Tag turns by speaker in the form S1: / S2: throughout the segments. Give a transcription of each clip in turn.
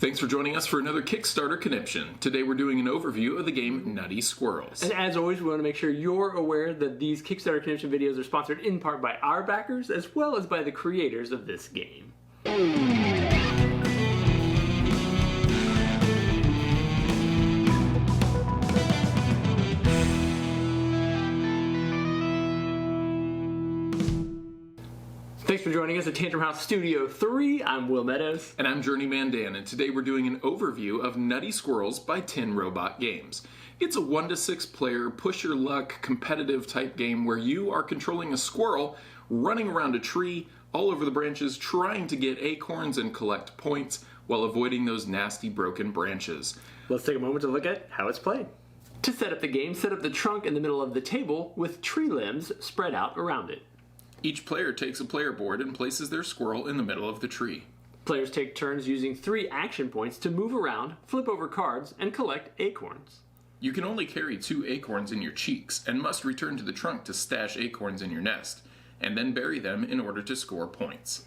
S1: Thanks for joining us for another Kickstarter conniption. Today we're doing an overview of the game Nutty Squirrels.
S2: And as always, we want to make sure you're aware that these Kickstarter conniption videos are sponsored in part by our backers as well as by the creators of this game. Thanks for joining us at Tantrum House Studio 3. I'm Will Meadows.
S1: And I'm Journeyman Dan, and today we're doing an overview of Nutty Squirrels by Tin Robot Games. It's a 1 to 6 player, push your luck, competitive type game where you are controlling a squirrel, running around a tree, all over the branches, trying to get acorns and collect points while avoiding those nasty broken branches.
S2: Let's take a moment to look at how it's played. To set up the game, set up the trunk in the middle of the table with tree limbs spread out around it.
S1: Each player takes a player board and places their squirrel in the middle of the tree.
S2: Players take turns using 3 action points to move around, flip over cards, and collect acorns.
S1: You can only carry 2 acorns in your cheeks and must return to the trunk to stash acorns in your nest, and then bury them in order to score points.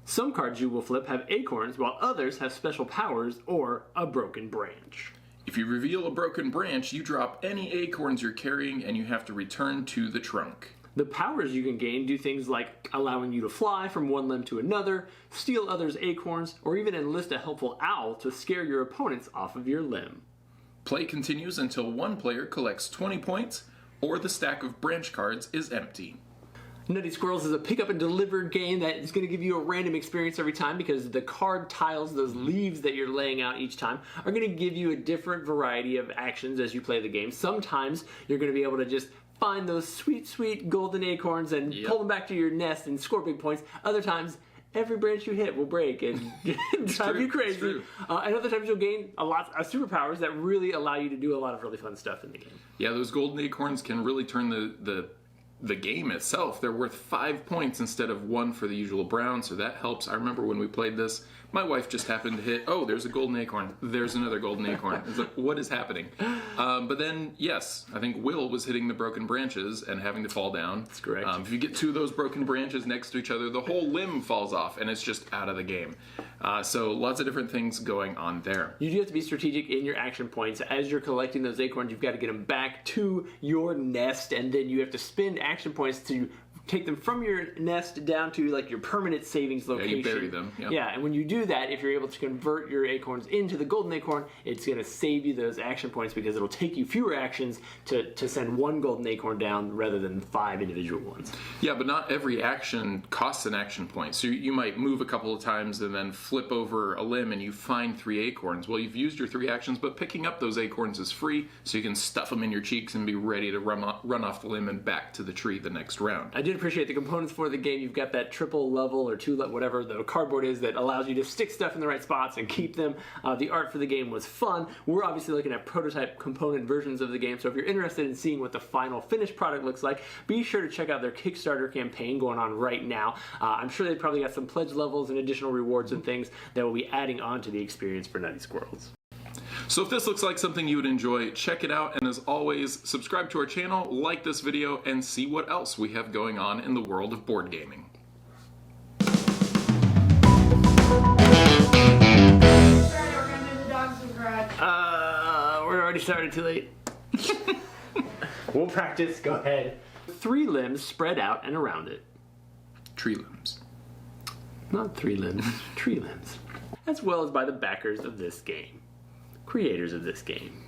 S2: Some cards you will flip have acorns, while others have special powers or a broken branch.
S1: If you reveal a broken branch, you drop any acorns you're carrying and you have to return to the trunk.
S2: The powers you can gain do things like allowing you to fly from one limb to another, steal others' acorns, or even enlist a helpful owl to scare your opponents off of your limb.
S1: Play continues until one player collects 20 points or the stack of branch cards is empty.
S2: Nutty Squirrels is a pick up and deliver game that is going to give you a random experience every time because the card tiles, those leaves that you're laying out each time, are going to give you a different variety of actions as you play the game. Sometimes you're going to be able to just find those sweet, sweet golden acorns and pull them back to your nest and score big points. Other times, every branch you hit will break and drive you crazy. And other times you'll gain a lot of superpowers that really allow you to do a lot of really fun stuff in the game.
S1: Yeah, those golden acorns can really turn the game itself. They're worth 5 points instead of 1 for the usual brown, so that helps. I remember when we played this, my wife just happened to hit, oh, there's a golden acorn. There's another golden acorn. It's like, what is happening? But then, yes, I think Will was hitting the broken branches and having to fall down.
S2: That's correct.
S1: If you get 2 of those broken branches next to each other, the whole limb falls off, and it's just out of the game. So lots of different things going on there.
S2: You do have to be strategic in your action points. As you're collecting those acorns, you've got to get them back to your nest, and then you have to spend action points to take them from your nest down to like your permanent savings location.
S1: Yeah, you bury them. Yep.
S2: Yeah, and when you do that, if you're able to convert your acorns into the golden acorn, it's going to save you those action points because it'll take you fewer actions to send 1 golden acorn down rather than 5 individual ones.
S1: Yeah, but not every action costs an action point. So you might move a couple of times and then flip over a limb and you find 3 acorns. Well, you've used your 3 actions, but picking up those acorns is free, so you can stuff them in your cheeks and be ready to run off the limb and back to the tree the next round.
S2: I did appreciate the components for the game. You've got that triple level or 2 whatever the cardboard is that allows you to stick stuff in the right spots and keep them. The art for the game was fun. We're obviously looking at prototype component versions of the game, so if you're interested in seeing what the final finished product looks like, be sure to check out their Kickstarter campaign going on right now. I'm sure they've probably got some pledge levels and additional rewards and things that will be adding on to the experience for Nutty Squirrels.
S1: So if this looks like something you would enjoy, check it out, and as always, subscribe to our channel, like this video, and see what else we have going on in the world of board gaming.
S2: We're already started too late. We'll practice, go ahead. 3 limbs spread out and around it.
S1: Tree limbs.
S2: Not 3 limbs, tree limbs. As well as by the backers of this game. Creators of this game.